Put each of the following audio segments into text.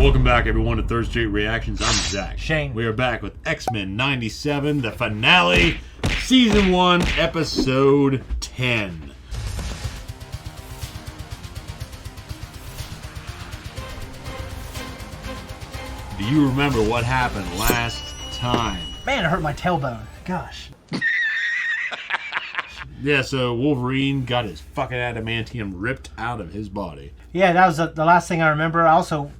Welcome back, everyone, to Third Street Reactions. I'm Zach. Shane. We are back with X-Men 97, the finale, Season 1, Episode 10. Do you remember what happened last time? Man, it hurt my tailbone. Gosh. Yeah, so Wolverine got his fucking adamantium ripped out of his body. Yeah, that was the last thing I remember. Also,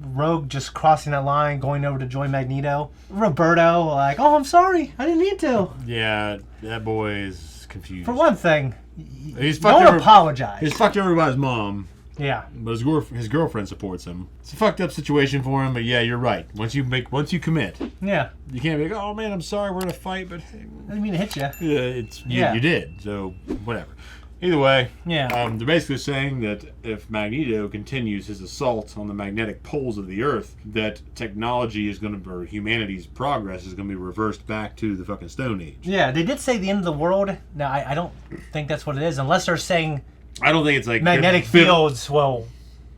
Rogue just crossing that line, going over to join Magneto. Roberto, like, oh, I'm sorry. I didn't mean to. Yeah, that boy is confused. For one thing, Don't apologize. He's fucked over by his mom. Yeah. But his girlfriend supports him. It's a fucked up situation for him, but yeah, you're right. Once you commit, Yeah. you can't be like, oh man, I'm sorry, we're in a fight, but hey, I didn't mean to hit you. you did, so whatever. Either way, Yeah. They're basically saying that if Magneto continues his assault on the magnetic poles of the Earth, that technology is going to, or humanity's progress is going to be reversed back to the fucking Stone Age. Yeah, they did say the end of the world. Now, I don't think that's what it is, unless they're saying I don't think it's like magnetic fields will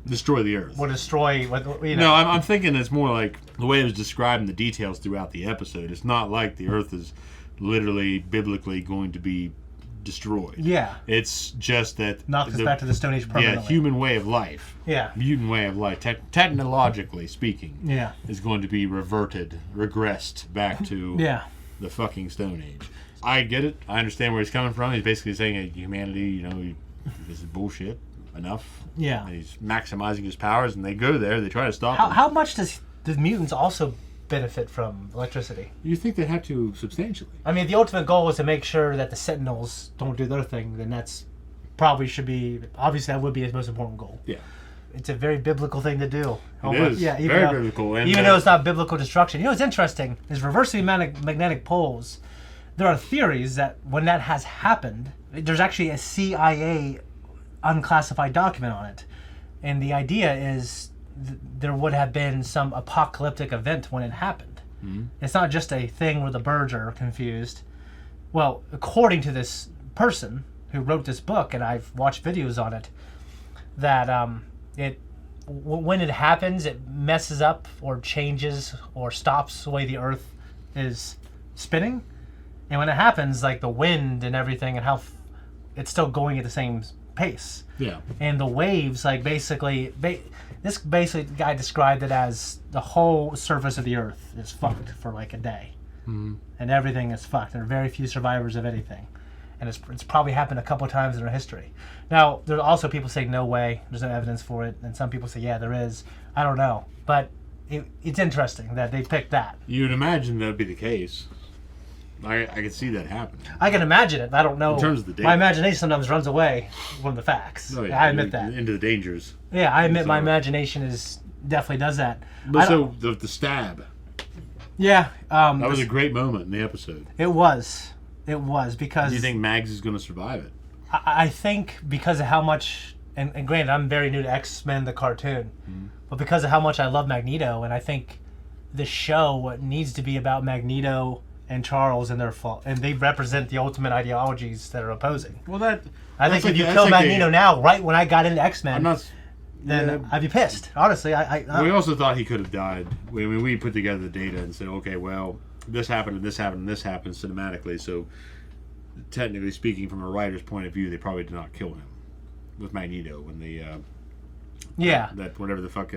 destroy the Earth. will destroy. You know. No, I'm thinking it's more like the way it was described in the details throughout the episode. It's not like the Earth is literally, biblically going to be destroyed. Yeah. It's just that Knocks us back to the Stone Age permanently. Yeah, human way of life. Yeah. Mutant way of life, technologically speaking. Yeah. Is going to be regressed back to Yeah. the fucking Stone Age. I get it. I understand where he's coming from. He's basically saying that humanity, this is bullshit. Enough. Yeah. And he's maximizing his powers, and they go there. They try to stop him. How much does mutants also benefit from electricity? You think they have to substantially? I mean, the ultimate goal is to make sure that the Sentinels don't do their thing. Then that's probably should be, obviously that would be his most important goal. Yeah. It's a very biblical thing to do. It is. Yeah, very biblical. And even though it's not biblical destruction. You know what's interesting is reversing magnetic poles. There are theories that when that has happened, there's actually a CIA unclassified document on it. And the idea is there would have been some apocalyptic event when it happened. Mm-hmm. It's not just a thing where the birds are confused. Well, according to this person who wrote this book, and I've watched videos on it, that when it happens, it messes up or changes or stops the way the Earth is spinning. And when it happens, like the wind and everything, and how it's still going at the same pace. Yeah. And the waves, like basically, this guy described it as the whole surface of the Earth is fucked for like a day. Mm-hmm. And everything is fucked. There are very few survivors of anything. And it's probably happened a couple of times in our history. Now, there are also people saying, no way, there's no evidence for it. And some people say, yeah, there is. I don't know. But it's interesting that they picked that. You'd imagine that would be the case. I can see that happen. I can imagine it. I don't know. In terms of the data. My imagination sometimes runs away from the facts. Oh, yeah. I admit that. Into the dangers. Yeah, I admit my imagination definitely does that. But so the stab. Yeah. That was a great moment in the episode. It was. It was because... Do you think Mags is going to survive it? I think because of how much... And granted, I'm very new to X-Men, the cartoon. Mm-hmm. But because of how much I love Magneto, and I think the show needs to be about Magneto and Charles and their fault, and they represent the ultimate ideologies that are opposing. Well, I think if you kill Magneto now, right when I got into X-Men, then I'd be pissed. Honestly, we also thought he could have died. We put together the data and said, okay, well, this happened and this happened and this happened cinematically. So, technically speaking, from a writer's point of view, they probably did not kill him with Magneto when they that whatever the fuck.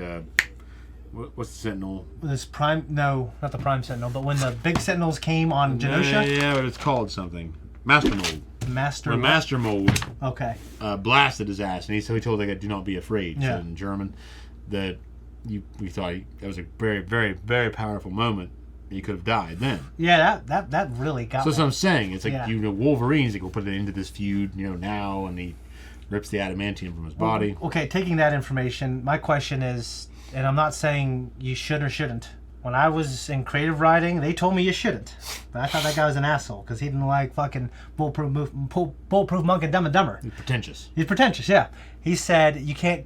What's the Sentinel? This Prime... No, not the Prime Sentinel, but when the big Sentinels came on Genosha? Yeah, but it's called something. Master Mold. When Master Mold blasted his ass, and he told the guy, do not be afraid. Yeah. So in German, that we thought that was a very, very, very powerful moment. He could have died then. Yeah, that really got me. So that's what I'm saying. It's like, Wolverine's like, we'll put it into this feud, now, and he rips the adamantium from his body. Okay, taking that information, my question is... And I'm not saying you should or shouldn't. When I was in creative writing, they told me you shouldn't. But I thought that guy was an asshole because he didn't like fucking bulletproof monk and Dumb and Dumber. He's pretentious. He's pretentious, yeah. He said you can't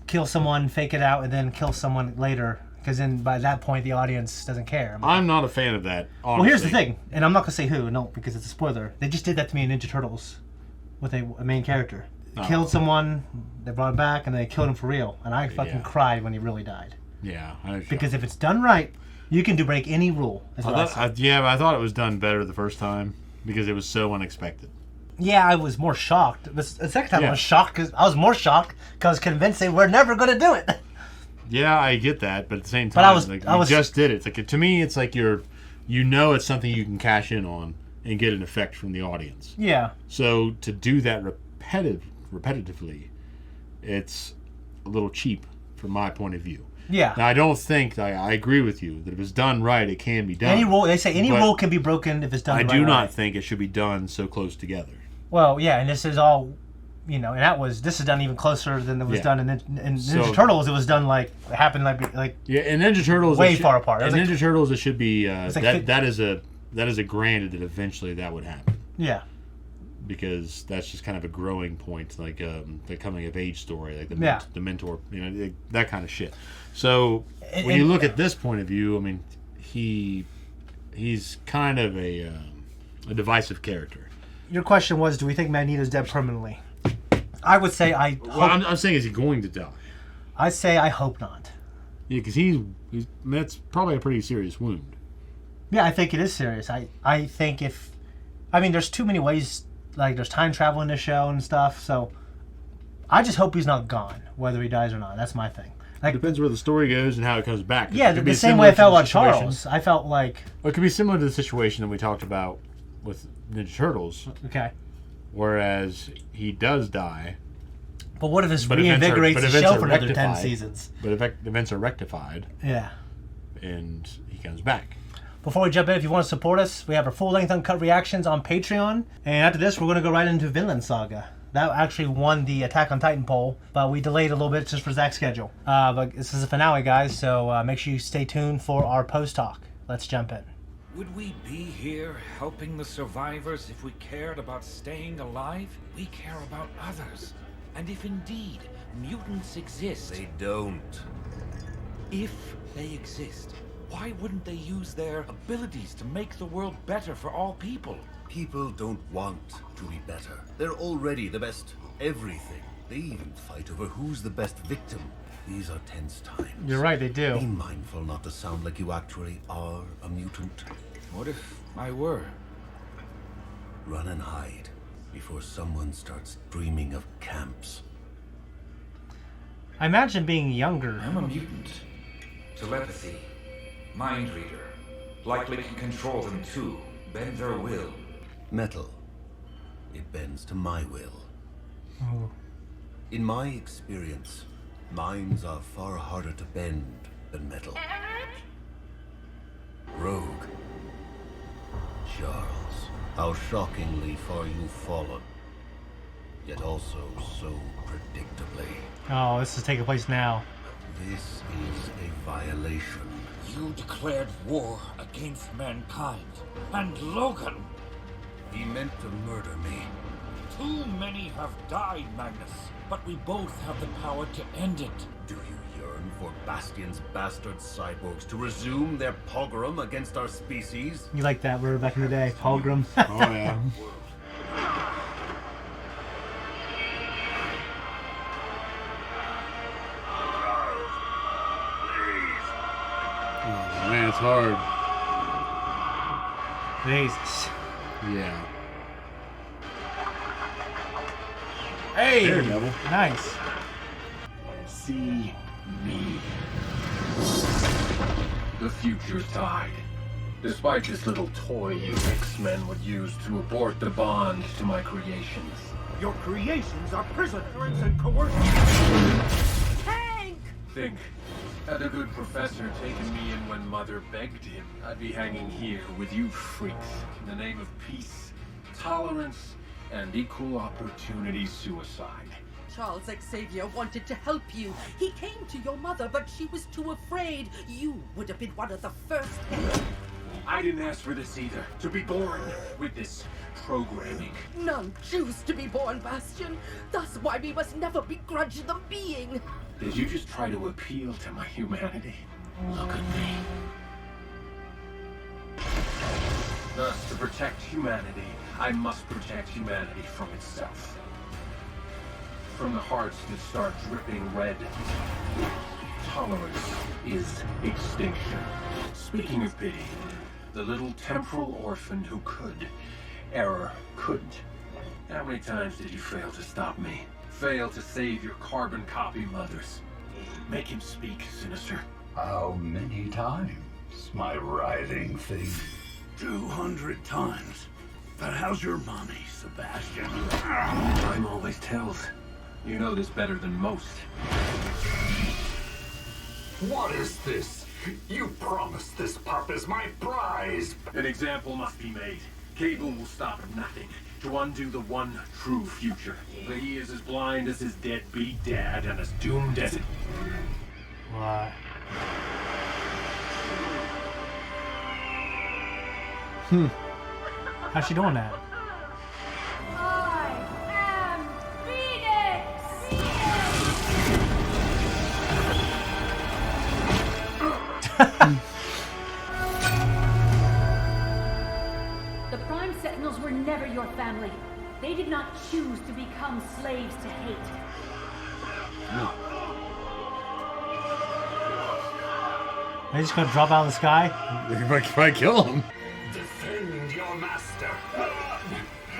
kill someone, fake it out, and then kill someone later because then by that point the audience doesn't care. I'm not a fan of that, honestly. Well, here's the thing, and I'm not going to say who, no, because it's a spoiler. They just did that to me in Ninja Turtles with a main character. Killed someone, they brought him back, and they killed him for real. And I fucking cried when he really died. Yeah, I know. Because if it's done right, you can break any rule. Is what I said. But I thought it was done better the first time because it was so unexpected. Yeah, I was more shocked. The second time Yeah. I was shocked because I was more shocked because I was convinced they were never going to do it. Yeah, I get that, but at the same time, But I was just did it. It's like to me, it's like it's something you can cash in on and get an effect from the audience. Yeah. So to do that repetitively, it's a little cheap from my point of view. Yeah. Now, I don't think I agree with you that if it's done right, it can be done. Any rule, they say any But rule can be broken if it's done I the do right not way. think it should be done so close together. Well, yeah, and this is all, and this is done even closer than it was done in Ninja Turtles. It was done it happened like Yeah, in Ninja Turtles, way far apart. In Ninja Turtles, it should be that is a granted that eventually that would happen. Yeah. Because that's just kind of a growing point, like the coming of age story, like the mentor, that kind of shit. So when you look at this point of view, I mean, he's kind of a divisive character. Your question was, do we think Magneto's dead permanently? I would say I'm saying, is he going to die? I say I hope not. Yeah, because that's probably a pretty serious wound. Yeah, I think it is serious. I think there's too many ways. Like, there's time travel in the show and stuff, so I just hope he's not gone, whether he dies or not. That's my thing. It depends where the story goes and how it comes back. Yeah, the same way I felt about Charles. I felt like... Well, it could be similar to the situation that we talked about with Ninja Turtles. Okay. Whereas he does die. But what if this reinvigorates the show for another 10 seasons? But events are rectified. Yeah. And he comes back. Before we jump in, if you want to support us, we have our full-length uncut reactions on Patreon. And after this, we're going to go right into Vinland Saga. That actually won the Attack on Titan poll, but we delayed a little bit just for Zach's schedule. But this is a finale, guys, so make sure you stay tuned for our post-talk. Let's jump in. Would we be here helping the survivors if we cared about staying alive? We care about others. And if indeed mutants exist... They don't. If they exist, why wouldn't they use their abilities to make the world better for all people? People don't want to be better. They're already the best everything. They even fight over who's the best victim. These are tense times. You're right, they do. Be mindful not to sound like you actually are a mutant. What if I were? Run and hide before someone starts dreaming of camps. I imagine being younger. I'm a mutant. Telepathy. Mind reader. Likely can control them too. Bend their will. Metal. It bends to my will. Oh. In my experience, minds are far harder to bend than metal. Rogue. Charles, how shockingly far you've fallen. Yet also so predictably. Oh, this is taking place now. This is a violation. You declared war against mankind. And Logan! He meant to murder me. Too many have died, Magnus. But we both have the power to end it. Do you yearn for Bastion's bastard cyborgs to resume their pogrom against our species? You like that word back in the day, Pogrom. Oh, yeah. Oh, man, it's hard. Jesus. Yeah. Hey! Daredevil. Nice. See me. The future died. Despite this little toy you X-Men would use to abort the bond to my creations. Your creations are prisoners and coercion. Tank! Think, had a good professor taken me in when Mother begged him, I'd be hanging here with you freaks in the name of peace, tolerance, and equal opportunity suicide. Charles Xavier wanted to help you. He came to your mother, but she was too afraid. You would have been one of the first. I didn't ask for this either. To be born with this programming. None choose to be born, Bastion. That's why we must never begrudge them being. Did you just try to appeal to my humanity? Look at me. Thus, to protect humanity, I must protect humanity from itself. From the hearts that start dripping red, tolerance is extinction. Speaking of pity, the little temporal orphan who could, error couldn't. How many times did you fail to stop me? Fail to save your carbon copy mothers? Make him speak, Sinister. How many times, my writhing thing? 200 times. But how's your mommy, Sebastian? Time always tells. You know this better than most. What is this? You promised this pup is my prize. An example must be made. Cable will stop at nothing to undo the one true future. But he is as blind as his deadbeat dad and as doomed as it. What? How's she doing that? I am Phoenix! The Prime Sentinels were never your family. They did not choose to become slaves to hate. They just gonna drop out of the sky? You might try to kill him. Defend your master.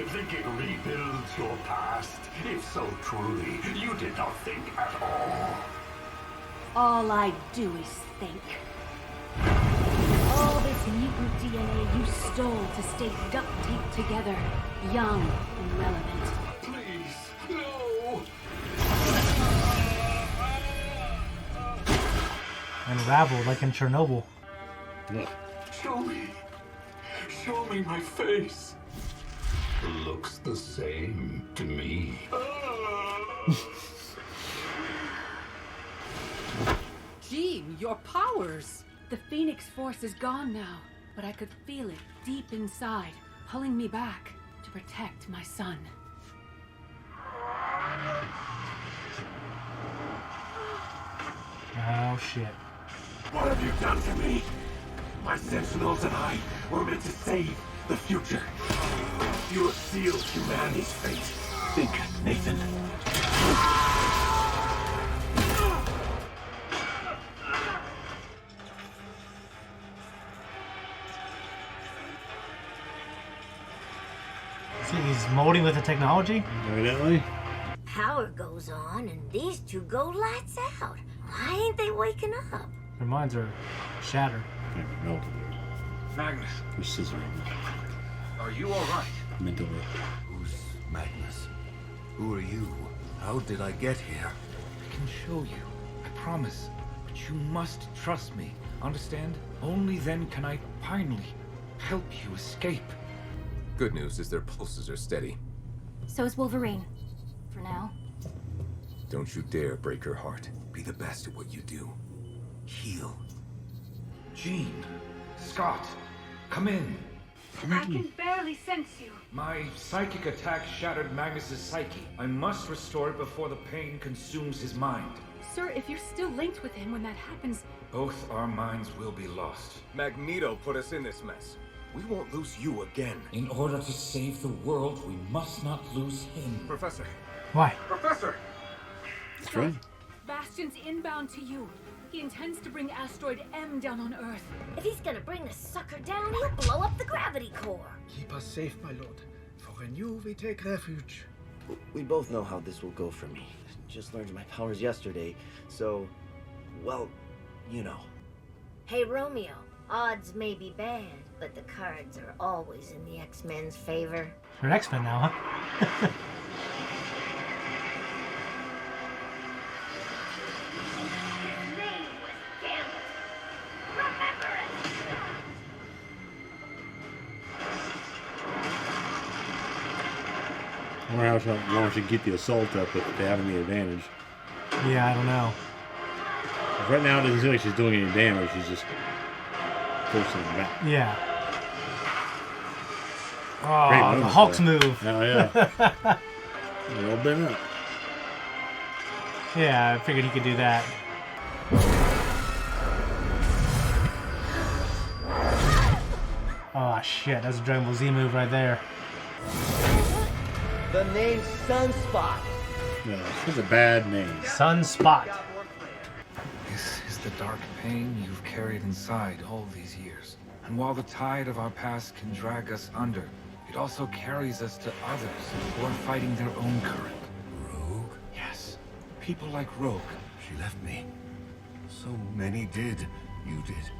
Think it rebuilds your past. If so truly, you did not think at all. All I do is think. All this mutant DNA you stole to stay duct taped together, young and relevant. Please, no. Unraveled like in Chernobyl. Show me. Show me my face. It looks the same to me. Jean, your powers! The Phoenix Force is gone now, but I could feel it deep inside, pulling me back to protect my son. Oh shit. What have you done to me? My Sentinels and I were meant to save the future. You have sealed humanity's fate. Think, Nathan. See, he's molding with the technology? Evidently. Power goes on and these two go lights out. Why ain't they waking up? Their minds are shattered. Melted. Magnus, They're scissoring. are you alright? Mentally. Who's Magnus? Who are you? How did I get here? I can show you. I promise. But you must trust me. Understand? Only then can I finally help you escape. Good news is their pulses are steady. So is Wolverine. For now. Don't you dare break her heart. Be the best at what you do. Heal. Jean, Scott, come in. I can barely sense you. My psychic attack shattered Magnus's psyche. I must restore it before the pain consumes his mind. Sir, if you're still linked with him when that happens, Both our minds will be lost. Magneto put us in this mess. We won't lose you again. In order to save the world, we must not lose him. Professor. Why? Professor! That's right. Bastion's inbound to you. He intends to bring Asteroid M down on Earth. If he's gonna bring the sucker down, he'll blow up the gravity core. Keep us safe, my lord. For in you we take refuge. We both know how this will go for me. Just learned my powers yesterday, so, well, you know. Hey, Romeo, odds may be bad, but the cards are always in the X-Men's favor. You're an X-Men now, huh? I wonder how long she can get the assault up if they have any advantage. Yeah, I don't know. Right now, it doesn't seem like she's doing any damage. She's just forcing them back. Yeah. Great Oh, the movement, Hulk's though. move. Oh, yeah. They're all bent up. Yeah, I figured he could do that. Oh, shit. That's a Dragon Ball Z move right there. The name's Sunspot. No, that's a bad name. Sunspot. This the dark pain you've carried inside all these years. And while the tide of our past can drag us under, it also carries us to others who are fighting their own current. Rogue? Yes, people like Rogue. She left me. So many did. You did.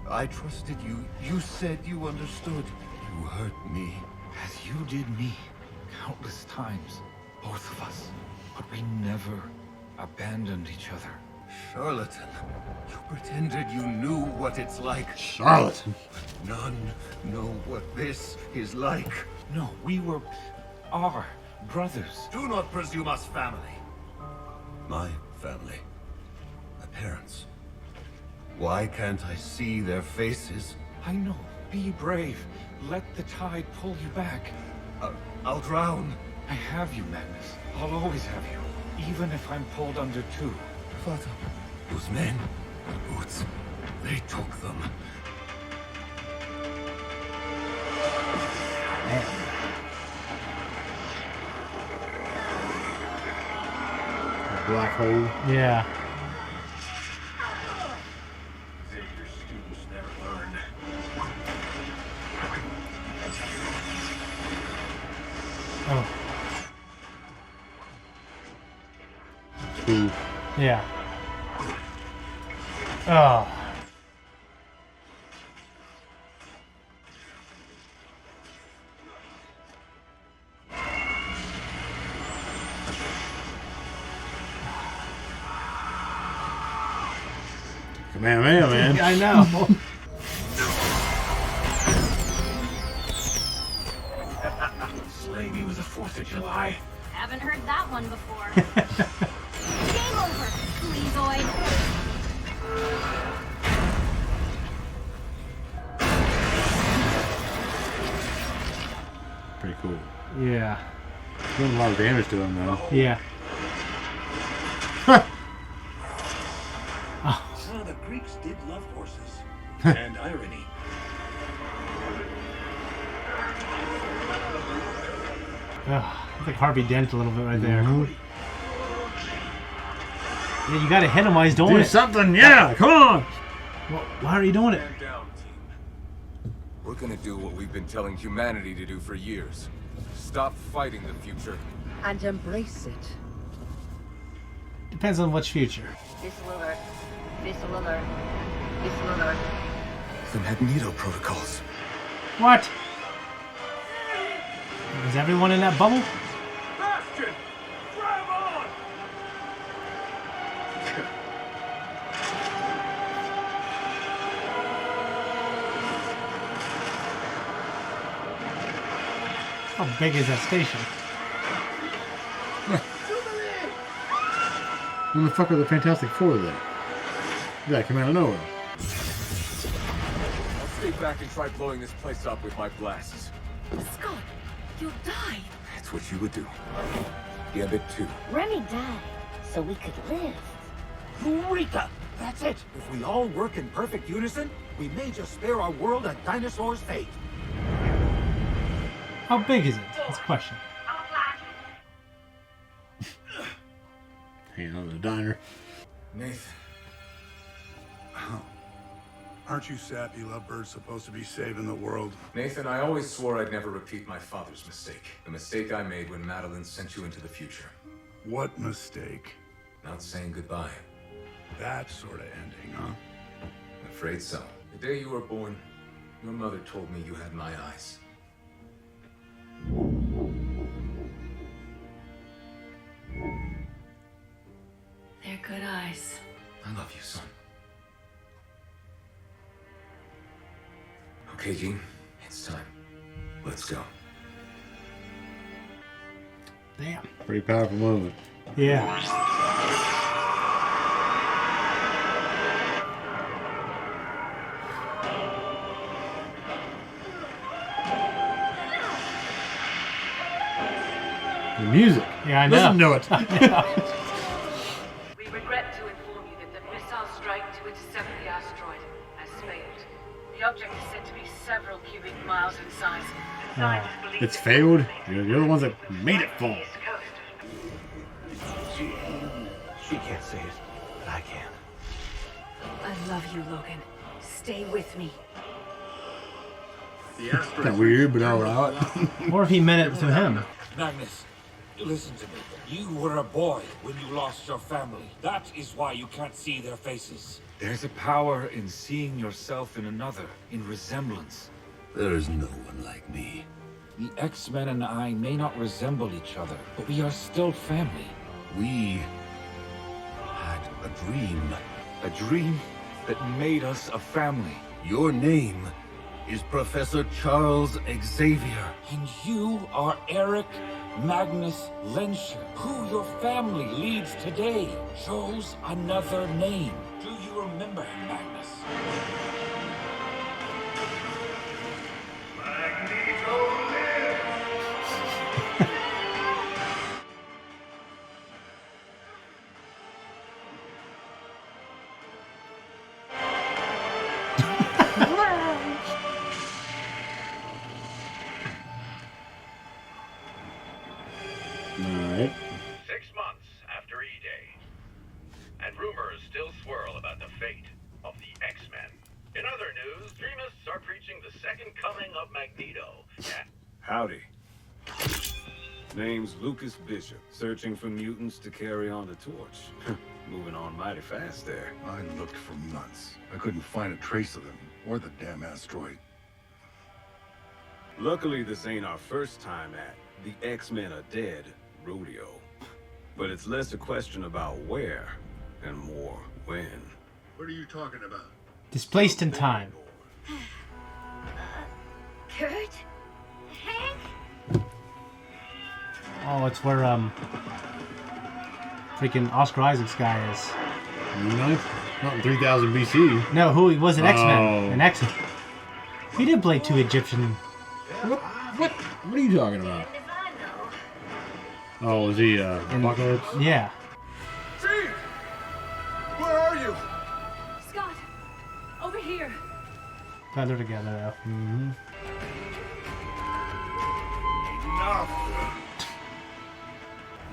I trusted you. You said you understood. You hurt me. As you did me, countless times. Both of us. But we never abandoned each other. Charlatan. You pretended you knew what it's like. Charlatan. None know what this is like. No, we are brothers. Do not presume us family. My family. My parents. Why can't I see their faces? I know. Be brave. Let the tide pull you back. I'll drown. I have you, Magnus. I'll always have you. Even if I'm pulled under too. Father, those men, the boots, they took them. Black hole. Yeah. Xavier students never learn. Oh. Ooh. Yeah. Oh. Man. I know. Slay me with the 4th of July. Haven't heard that one before. Game over, Sleazoid. Pretty cool. Yeah. Doing a lot of damage to him though. Yeah. The Greeks did love horses. And irony. It's like Harvey Dent a little bit right there. Yeah, you gotta hit him while he's doing Do it. something, yeah, come on! Well, why are you doing it? We're gonna do what we've been telling humanity to do for years. Stop fighting the future. And embrace it. Depends on which future. Visual alert. Visual alert. Visual alert. The Magneto protocols. What? Is everyone in that bubble? Bastion! Drive on! How big is that station? When the fuck are the Fantastic Four then? Yeah, come out of nowhere. I'll stay back and try blowing this place up with my blasts. Scott, you'll die. That's what you would do. Gambit 2. Remy died, so we could live. Eureka! That's it! If we all work in perfect unison, we may just spare our world a dinosaur's fate. How big is it? That's a question. Hanging out in the diner. Nathan. Aren't you sappy lovebirds supposed to be saving the world? Nathan, I always swore I'd never repeat my father's mistake. The mistake I made when Madeline sent you into the future. What mistake? Not saying goodbye. That sort of ending, huh? I'm afraid so. The day you were born, your mother told me you had my eyes. They're good eyes. I love you, son. Okay, Jean, it's time. Let's go. Damn. Pretty powerful moment. Yeah. The music. Yeah, I know. Listen to it. We regret to inform you that the missile strike to intercept the asteroid has failed. The object is said to be several cubic miles in size. It's failed. You're the ones that made it fall. She can't say it, but I can. I love you, Logan. Stay with me. The Kind asteroid. of weird, but all right. Or if he meant it to him. Magnus, listen to me. You were a boy when you lost your family. That is why you can't see their faces. There's a power in seeing yourself in another, in resemblance. There is no one like me. The X-Men and I may not resemble each other, but we are still family. We had a dream. A dream that made us a family. Your name is Professor Charles Xavier. And you are Eric Magnus Lensher, who your family leads today. Chose another name. Do you remember him, Magnus? Alright. 6 months after E-Day, and rumors still swirl about the fate of the X-Men. In other news, Dreamists are preaching the second coming of Magneto. Howdy. Name's Lucas Bishop, searching for mutants to carry on the torch. Moving on mighty fast there. I looked for months. I couldn't find a trace of them, or the damn asteroid. Luckily, this ain't our first time at the X-Men are dead rodeo. But it's less a question about where, and more when. What are you talking about? Displaced in time. Kurt? Hank? Oh, it's where freaking Oscar Isaac's guy is. Not in 3000 BC. No, who he was an X-Men. Oh. An X-Men. He did play 2 Egyptian. What are you talking about? Oh, was he Apocalypse? Yeah. Jean! Where are you? Scott, over here. Glad they're together though. Mm-hmm. Enough!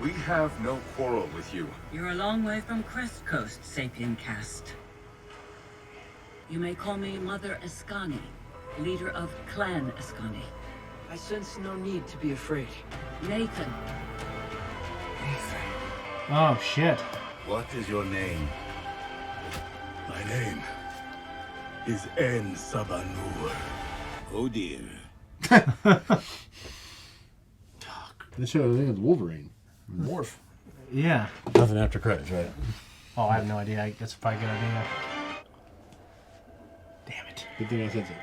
We have no quarrel with you. You're a long way from Crest Coast, Sapien Cast. You may call me Mother Escani, leader of Clan Escani. I sense no need to be afraid. Nathan. Oh shit. What is your name? My name is En Sabanur. Oh dear. This show, I think it's Wolverine. Morph. Yeah. Nothing after credits, right? Oh, I have no idea. That's probably a good idea. Damn it. Good thing I said so.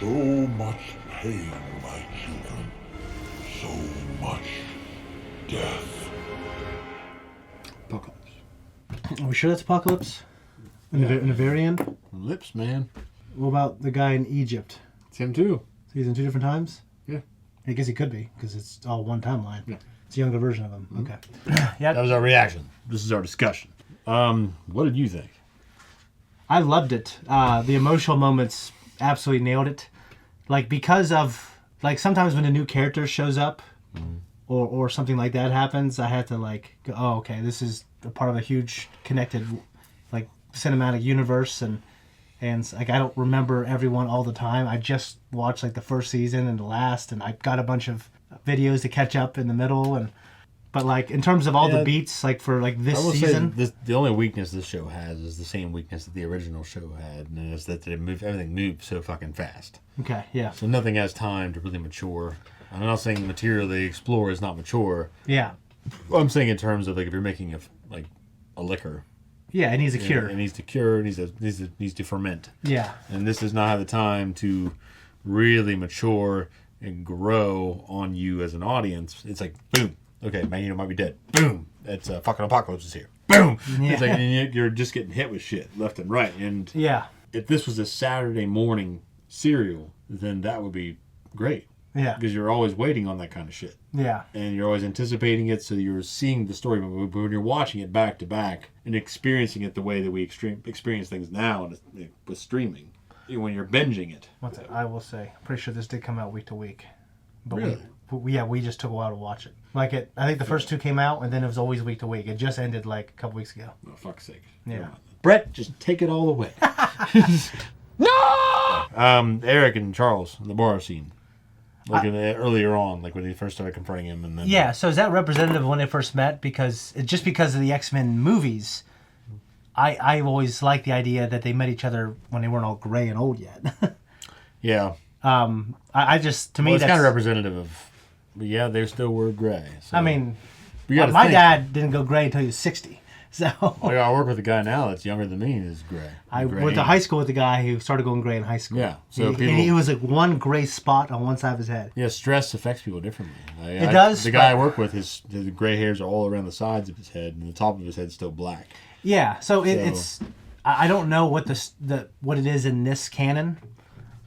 So much pain, my children. So much death. Apocalypse. Are we sure that's Apocalypse? In a variant? Lips, man. What about the guy in Egypt? It's him too. So he's in 2 different times? Yeah. I guess he could be, because it's all one timeline. Yeah. It's a younger version of him. Mm-hmm. Okay. Yeah. That was our reaction. This is our discussion. What did you think? I loved it. The emotional moments absolutely nailed it. Like, because of, like, sometimes when a new character shows up or something like that happens, I have to, like, go, oh, okay, this is a part of a huge connected, like, cinematic universe. And like, I don't remember everyone all the time. I just watched, like, the first season and the last, and I got a bunch of videos to catch up in the middle. But, like, in terms of all the beats, like, for, like, this season... The only weakness this show has is the same weakness that the original show had, and it's that everything moves so fucking fast. Okay, yeah. So nothing has time to really mature. I'm not saying the material they explore is not mature. Yeah. I'm saying in terms of, like, if you're making a liquor... Yeah, it needs a cure. It needs to cure, it needs to ferment. Yeah. And this does not have the time to really mature and grow on you as an audience. It's like, boom. Okay, Magneto might be dead. Boom. It's fucking Apocalypse is here. Boom. Yeah. It's like, and you're just getting hit with shit left and right. And yeah, if this was a Saturday morning serial, then that would be great. Yeah. Because you're always waiting on that kind of shit. Yeah. And you're always anticipating it, so you're seeing the story. But when you're watching it back to back and experiencing it the way that we experience things now with streaming, when you're binging it. I will say, pretty sure this did come out week to week. But Really? we just took a while to watch it. Like I think the first 2 came out, and then it was always week to week. It just ended like a couple weeks ago. Oh, fuck's sake. Yeah. Brett, just take it all away. No! Eric and Charles in the bar scene. Like earlier on, like when they first started confronting him. And then Yeah, so is that representative of when they first met? Because just because of the X-Men movies, I've always liked the idea that they met each other when they weren't all gray and old yet. Yeah. I just, to me, it's that's kind of representative of, but yeah, they still were gray. So. I mean, my dad didn't go gray until he was 60. So I work with a guy now that's younger than me and is gray. I went to high school with a guy who started going gray in high school. Yeah. So he was like one gray spot on one side of his head. Yeah, stress affects people differently. It does. The guy I work with, his gray hairs are all around the sides of his head, and the top of his head's still black. Yeah. So it's. I don't know what what it is in this canon.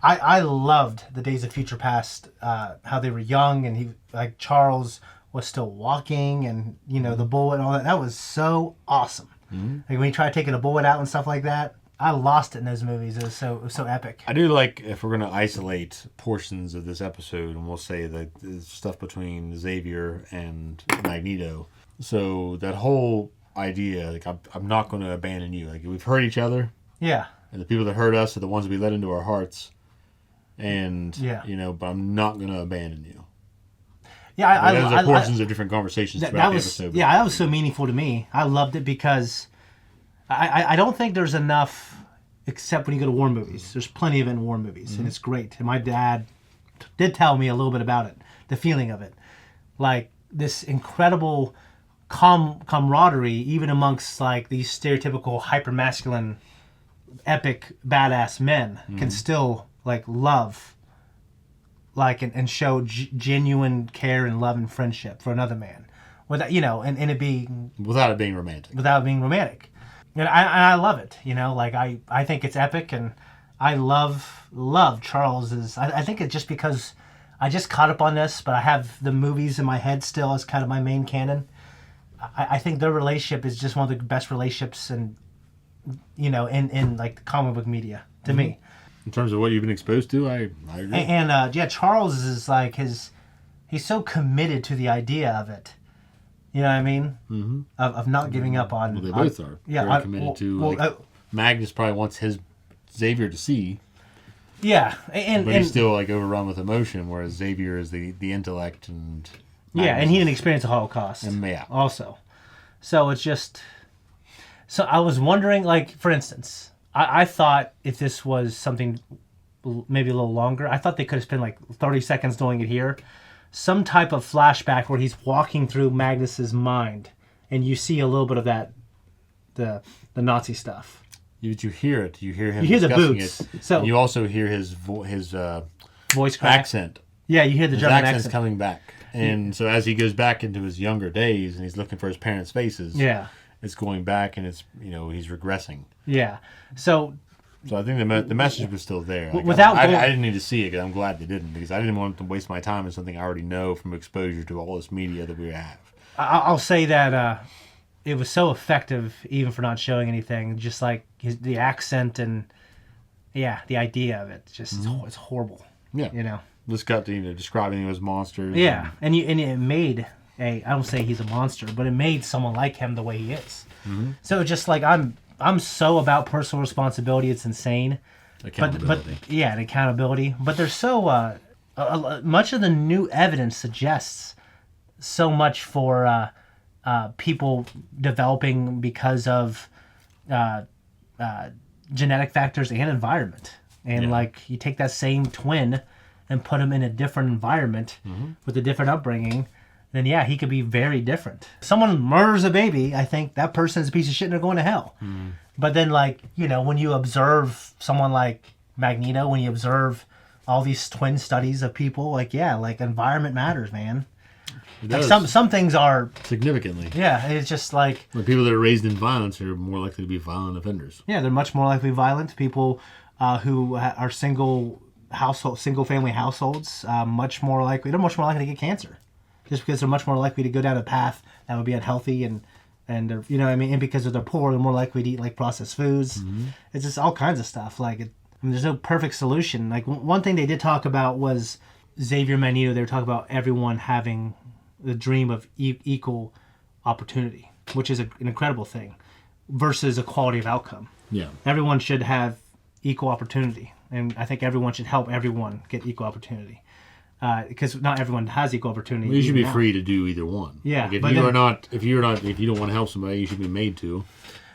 I loved the Days of Future Past, how they were young and Charles was still walking and, the bullet and all that. That was so awesome. Mm-hmm. Like when he tried taking a bullet out and stuff like that, I lost it in those movies. It was so epic. I do like, if we're going to isolate portions of this episode, and we'll say that the stuff between Xavier and Magneto. So that whole idea, like I'm not going to abandon you. Like we've hurt each other. Yeah. And the people that hurt us are the ones that we let into our hearts. And, yeah. But I'm not going to abandon you. Yeah, those are portions of different conversations throughout the episode. Yeah, that was so meaningful to me. I loved it because I don't think there's enough, except when you go to war movies. There's plenty of it in war movies, and it's great. And my dad did tell me a little bit about it, the feeling of it. Like this incredible camaraderie, even amongst like these stereotypical hyper-masculine, epic, badass men, can still like love. Like and show genuine care and love and friendship for another man, without and it being without it being romantic. Without it being romantic, and I love it. Like I think it's epic, and I love Charles's. I think it's just because I just caught up on this, but I have the movies in my head still as kind of my main canon. I think their relationship is just one of the best relationships, in like the comic book media to me. In terms of what you've been exposed to, I agree. And Charles is like he's so committed to the idea of it. You know what I mean? Mm-hmm. Of not giving up on. Well, they both are. Yeah, very committed to. Magnus probably wants his Xavier to see. Yeah, but he's still like overrun with emotion, whereas Xavier is the intellect and. Magnus. Yeah, and he didn't experience the Holocaust. And yeah. Also, so it's just. So I was wondering, like, for instance. I thought if this was something maybe a little longer, I thought they could have spent like 30 seconds doing it here. Some type of flashback where he's walking through Magnus's mind and you see a little bit of that, the Nazi stuff. You hear it. You hear him. You hear the boots. It, so and you also hear his voice crack. Accent. Yeah, you hear the German accent coming back. And so as he goes back into his younger days and he's looking for his parents' faces. Yeah. It's going back, and it's he's regressing. Yeah, so I think the message was still there. Like, I didn't need to see it, because I'm glad they didn't, because I didn't want to waste my time on something I already know from exposure to all this media that we have. I'll say that it was so effective, even for not showing anything. Just like the accent and the idea of it, just it's horrible. Yeah, Just got to describing him as monsters. Yeah, and it made. I don't say he's a monster, but it made someone like him the way he is. Mm-hmm. So just like I'm so about personal responsibility, it's insane. Accountability. But and accountability. But there's so much of the new evidence suggests so much for people developing because of genetic factors and environment. And like you take that same twin and put him in a different environment with a different upbringing. Then he could be very different. Someone murders a baby, I think that person's a piece of shit and they're going to hell. Mm. But then when you observe someone like Magneto, when you observe all these twin studies of people, environment matters, man. It does. Like some things are significantly. Yeah, it's just like the people that are raised in violence are more likely to be violent offenders. Yeah, they're much more likely violent. People who are single family households, they're much more likely to get cancer. Just because they're much more likely to go down a path that would be unhealthy and they're, and because they're poor, they're more likely to eat like processed foods. Mm-hmm. It's just all kinds of stuff. There's no perfect solution. Like one thing they did talk about was Xavier Magneto. They were talking about everyone having the dream of equal opportunity, which is an incredible thing. versus equality of outcome. Yeah. Everyone should have equal opportunity, and I think everyone should help everyone get equal opportunity. Because not everyone has equal opportunity. Well, you should be now. free to do either one. Yeah, Like if but you then- are not, if you don't want to help somebody, you should be made to.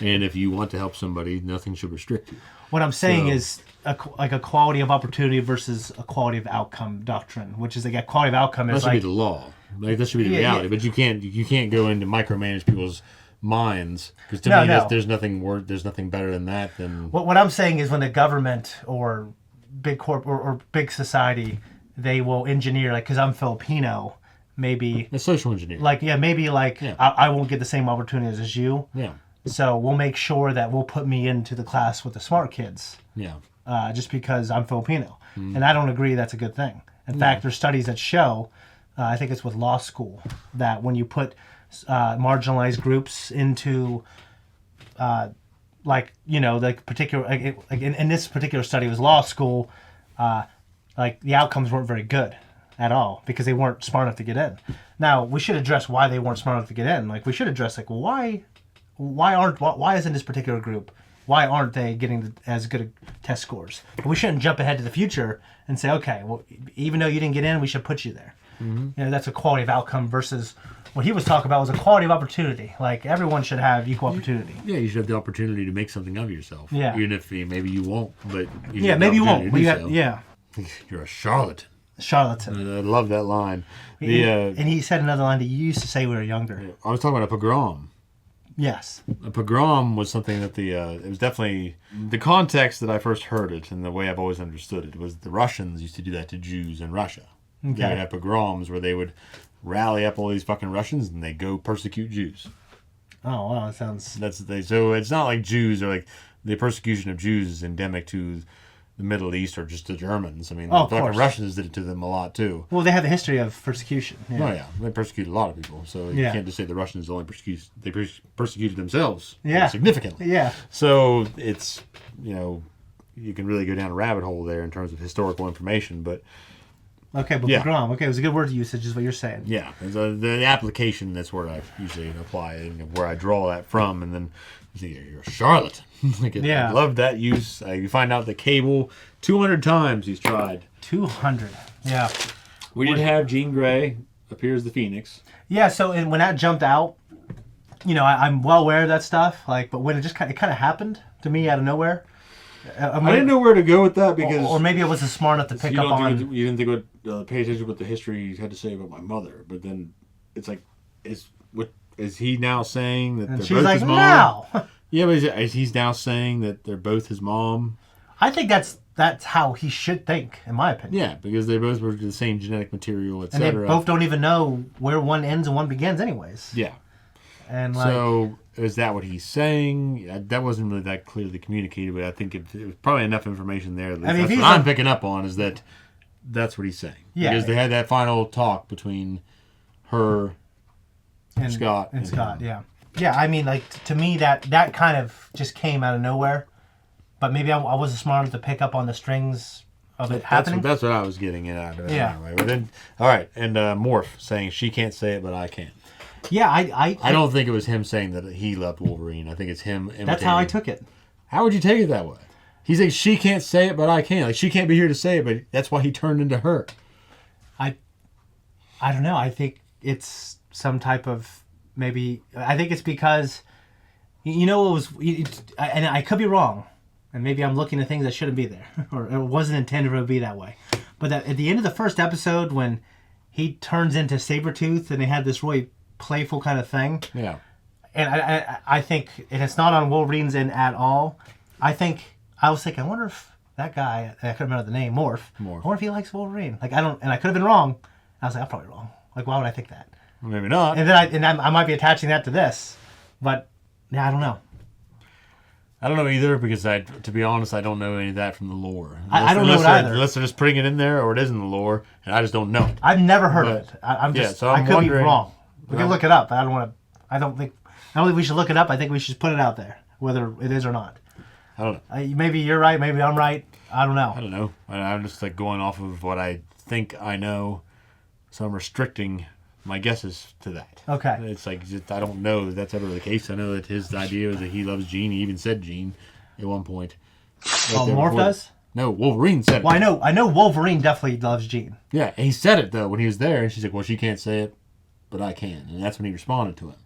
And if you want to help somebody, nothing should restrict you. What I'm saying So- is like a quality of opportunity versus a quality of outcome doctrine, which is like a quality of outcome That is should like be the law. Like that should be the Yeah, reality. yeah. But you can't go into micromanage people's minds because to No, me no. there's nothing there's nothing better than that than what I'm saying is when the government or big corp or big society, they will engineer, like, because I'm Filipino, maybe a social engineer. Maybe I won't get the same opportunities as you. Yeah. So we'll make sure that we'll put me into the class with the smart kids. Yeah. Just because I'm Filipino. Mhm. And I don't agree that's a good thing. In No. fact, there's studies that show, I think it's with law school, that when you put marginalized groups into, particular, in this particular study, it was law school, the outcomes weren't very good at all because they weren't smart enough to get in. Now, we should address why they weren't smart enough to get in. Like, we should address, why isn't this particular group, why aren't they getting as good test scores? But we shouldn't jump ahead to the future and say, okay, well, even though you didn't get in, we should put you there. Mhm. That's a quality of outcome versus what he was talking about was a quality of opportunity. Like, everyone should have equal opportunity. Yeah, you should have the opportunity to make something of yourself. Yeah. Even if maybe you won't, but you Yeah, have the maybe you won't, opportunity but to you do have- so. yeah. You're a charlatan. Charlatan. I love that line. And he said another line that you used to say when we were younger. I was talking about a pogrom. Yes. A pogrom was something that it was definitely the context that I first heard it and the way I've always understood it was the Russians used to do that to Jews in Russia. They Okay. would have pogroms where they would rally up all these fucking Russians and they go persecute Jews. Oh, wow, that sounds... So it's not like Jews or like the persecution of Jews is endemic to the Middle East or just the Germans. I mean, Oh, the of fucking course. Russians did it to them a lot too. Well, they have a history of persecution. Oh yeah, they persecuted a lot of people. So you Yeah. can't just say the Russians only persecuted themselves. Yeah. Significantly. Yeah. So it's you can really go down a rabbit hole there in terms of historical information, but Okay, but Yeah. pogrom. Okay, it was a good word usage, is what you're saying. yeah, the application that's where I usually apply it, and where I draw that from, and then you think you're a charlatan. Yeah. I love that use. You find out the Cable 200 times he's tried. 200. Yeah. We did have Jean Grey appears the Phoenix. Yeah, so when that jumped out, I'm well aware of that stuff. But when it kind of happened to me out of nowhere, I didn't know where to go with that because, or maybe I wasn't smart enough to pick you up don't on. think you didn't think pay attention to what the history had to say about my mother, but then it's like, is he now saying that And they're she's both like, his mom? no. Yeah, but is he's now saying that they're both his mom? I think that's how he should think, in my opinion. Yeah, because they both were the same genetic material, And they etc. both don't even know where one ends and one begins, anyways. Yeah. And So is that what he's saying? That wasn't really that clearly communicated, but I think it was probably enough information there. At least. I mean, if That's he's what I'm on- picking up on is that's what he's saying. Yeah. Because they had that final talk between her, Scott, and Scott, yeah. Yeah, I mean, to me, that kind of just came out of nowhere. But maybe I wasn't smart enough to pick up on the strings of it happening. That's what I was getting at. Yeah. Anyway. But then, all right, and Morph saying she can't say it, but I can. Yeah, I don't think it was him saying that he loved Wolverine. I think it's him imitating. That's how I took it. How would you take it that way? He's like, she can't say it, but I can. Like, she can't be here to say it, but that's why he turned into her. I don't know. I think it's some type of maybe. I think it's because, it was, and I could be wrong, and maybe I'm looking at things that shouldn't be there, or it wasn't intended for it to be that way. But at the end of the first episode, when he turns into Sabretooth, and they had this really playful kind of thing. Yeah. And I think, and it's not on Wolverine's end at all. I was thinking, I wonder if that guy, I couldn't remember the name, Morph. I wonder if he likes Wolverine. And I could have been wrong. I was like, I'm probably wrong. Like, why would I think that? Maybe not. And then I might be attaching that to this, but yeah, I don't know. I don't know either because to be honest, I don't know any of that from the lore. I don't know it either. Unless they're just putting it in there, or it is in the lore, and I just don't know it. I've never heard of it. I could be wrong. We can look it up. I don't think we should look it up. I think we should put it out there, whether it is or not. I don't know. Maybe you're right. Maybe I'm right. I don't know. I don't know. I'm just going off of what I think I know. So I'm restricting My guess is to that. Okay. It's like, just, I don't know that that's ever the case. I know that his idea was that he loves Jean. He even said Jean at one point. Oh, Morph does? No, Wolverine said it. Well, I know Wolverine definitely loves Jean. Yeah, he said it, though, when he was there. And she's like, well, she can't say it, but I can. And that's when he responded to him.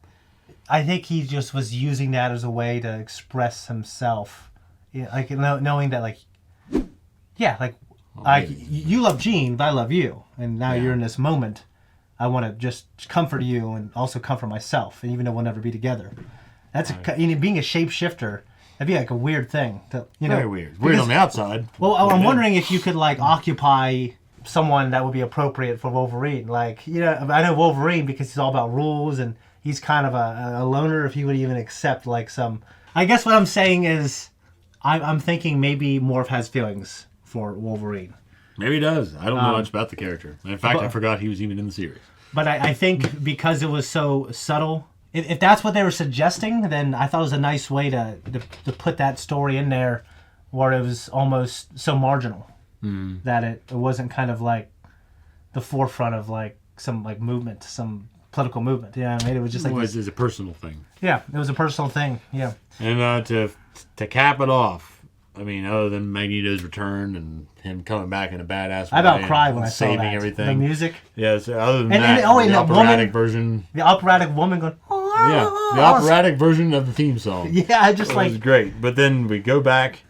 I think he just was using that as a way to express himself. Yeah, like, knowing that, like, yeah, like, you love Jean, but I love you. And now you're in this moment. I want to just comfort you and also comfort myself, and even though we'll never be together. That's being a shapeshifter. That'd be like a weird thing. Very weird. Weird on the outside. Well, I'm wondering if you could like occupy someone that would be appropriate for Wolverine. Like, I know Wolverine because he's all about rules and he's kind of a loner. If he would even accept like some. I guess what I'm saying is, I'm thinking maybe Morph has feelings for Wolverine. Maybe he does. I don't know much about the character. In fact, I forgot he was even in the series. But I think because it was so subtle, if that's what they were suggesting, then I thought it was a nice way to put that story in there where it was almost so marginal that it wasn't kind of like the forefront of like some like movement, some political movement. Yeah, I mean, it was just like... It was a personal thing. Yeah, it was a personal thing, yeah. And to cap it off, I mean, other than Magneto's return and him coming back in a badass way, I about cried when I saw saving that. everything. The music. Yeah, so other than and that, the operatic woman, version. The operatic woman going... Yeah, the operatic version of the theme song. Yeah, I just like... It was great. But then we go back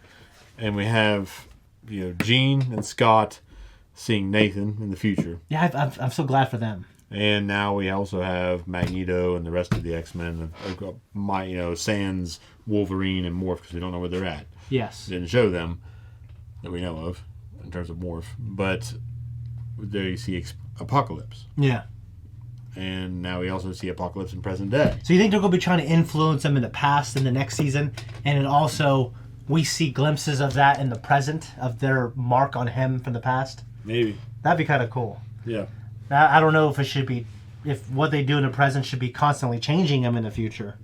and we have, Jean and Scott seeing Nathan in the future. Yeah, I'm so glad for them. And now we also have Magneto and the rest of the X-Men. Sans Wolverine and Morph, because we don't know where they're at. Yes. Didn't show them that we know of in terms of Morph. But there you see Apocalypse. Yeah. And now we also see Apocalypse in present day. So you think they're going to be trying to influence them in the past in the next season? And then also we see glimpses of that in the present, of their mark on him from the past? Maybe. That'd be kind of cool. Yeah. I don't know if it should be, if what they do in the present should be constantly changing him in the future.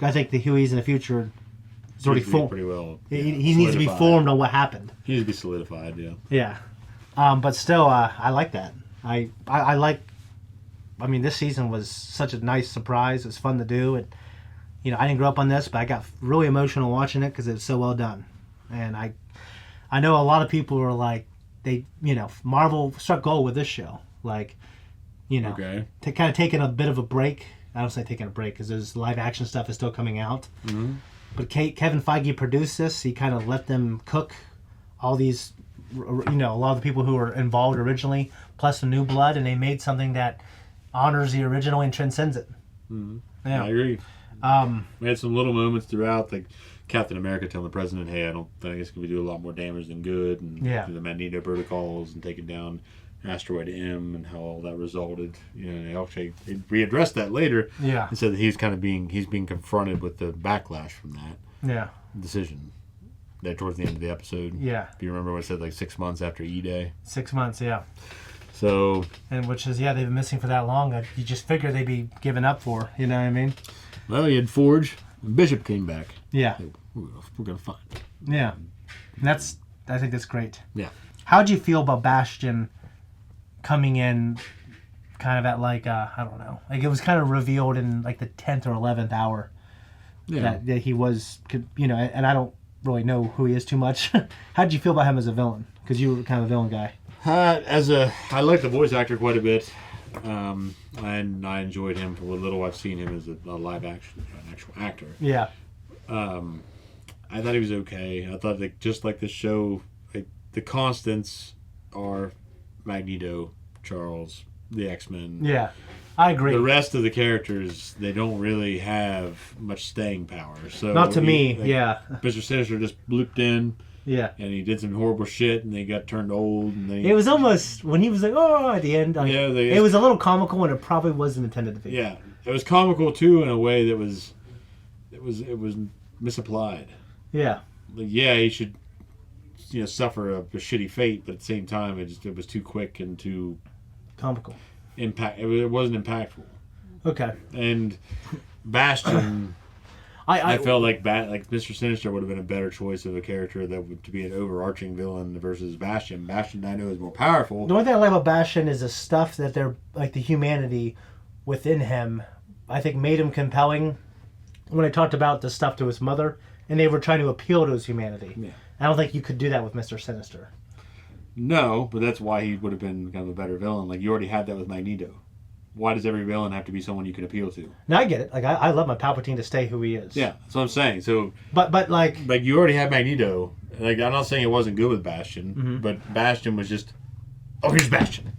I think the Huey's in the future is already formed. Pretty well. He needs to be formed on what happened. He needs to be solidified, yeah. Yeah. But still, I like that. I mean, this season was such a nice surprise. It was fun to do. And, I didn't grow up on this, but I got really emotional watching it because it was so well done. And I know a lot of people were like, Marvel struck gold with this show. Like, okay. kind of taking a bit of a break. I don't say taking a break because there's live action stuff is still coming out. Mm-hmm. But Kevin Feige produced this. He kind of let them cook all these, a lot of the people who were involved originally, plus the new blood, and they made something that honors the original and transcends it. Mm-hmm. Yeah. I agree. We had some little moments throughout, like Captain America telling the president, hey, I think it's going to do a lot more damage than good, and the Magneto protocols and taking down Asteroid M and how all that resulted. They actually readdressed that later. Yeah. And said that he's being confronted with the backlash from that decision. That towards the end of the episode. Yeah. If you remember what it said, like 6 months after E-Day. 6 months, yeah. So. And which is, they've been missing for that long. You just figure they'd be given up for. You know what I mean? Well, you had Forge. And Bishop came back. Yeah. We're going to find it. Yeah. And I think that's great. Yeah. How'd you feel about Bastion coming in kind of at like, I don't know. Like it was kind of revealed in like the 10th or 11th hour that he was, and I don't really know who he is too much. How'd you feel about him as a villain? Because you were kind of a villain guy. I like the voice actor quite a bit. And I enjoyed him for what little I've seen him as a live action, an actual actor. Yeah. I thought he was okay. I thought that just like the show, like, the constants are Magneto, Charles, the X-Men. Yeah, I agree. The rest of the characters, they don't really have much staying power. So not to me, yeah. Mr. Sinister just blooped in. Yeah. And he did some horrible shit, and they got turned old. And it was almost, when he was like, oh, at the end, it was a little comical, and it probably wasn't intended to be. Yeah. It was comical, too, in a way that was misapplied. Yeah. Like, he should, suffer a shitty fate, but at the same time, it was too quick and too comical. It wasn't impactful. Okay. And Bastion, I felt like Mr. Sinister would have been a better choice of a character to be an overarching villain versus Bastion. Bastion, I know, is more powerful. The only thing I like about Bastion is the stuff that they're like the humanity within him, I think made him compelling when I talked about the stuff to his mother, and they were trying to appeal to his humanity. Yeah. I don't think you could do that with Mr. Sinister. No, but that's why he would have been kind of a better villain. Like, you already had that with Magneto. Why does every villain have to be someone you can appeal to? Now I get it. Like I love my Palpatine to stay who he is. Yeah, that's what I'm saying. So, but like you already had Magneto. Like, I'm not saying it wasn't good with Bastion, but Bastion was just, oh, here's Bastion.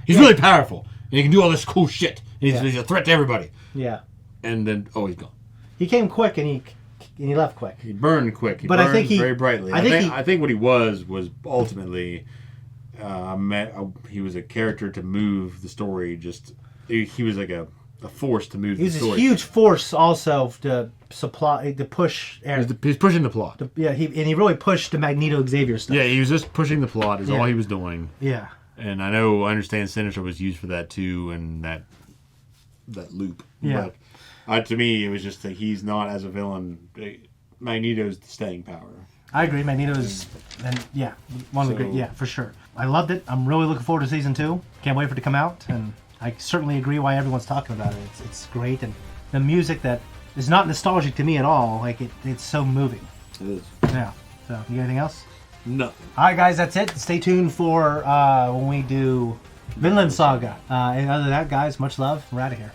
He's really powerful, and he can do all this cool shit. And he's a threat to everybody. Yeah. And then, oh, he's gone. He came quick, and he left quick. He burned quick. He but burned I think very brightly. I think what he was ultimately, he was a character to move the story. Just he was like a force to move the story. He was a huge force also to push Aaron. He's pushing the plot. He really pushed the Magneto Xavier stuff. Yeah, he was just pushing the plot is all he was doing. Yeah. And I understand Sinister was used for that too, and that loop. Yeah. But to me, it was just that he's not as a villain. Magneto's the staying power. I agree. Magneto's, one of the great. Yeah, for sure. I loved it. I'm really looking forward to season 2. Can't wait for it to come out, and I certainly agree why everyone's talking about it. It's great, and the music that is not nostalgic to me at all. Like it's so moving. It is. Yeah. So, you got anything else? No. All right, guys, that's it. Stay tuned for when we do Vinland Saga. And other than that, guys, much love. We're out of here.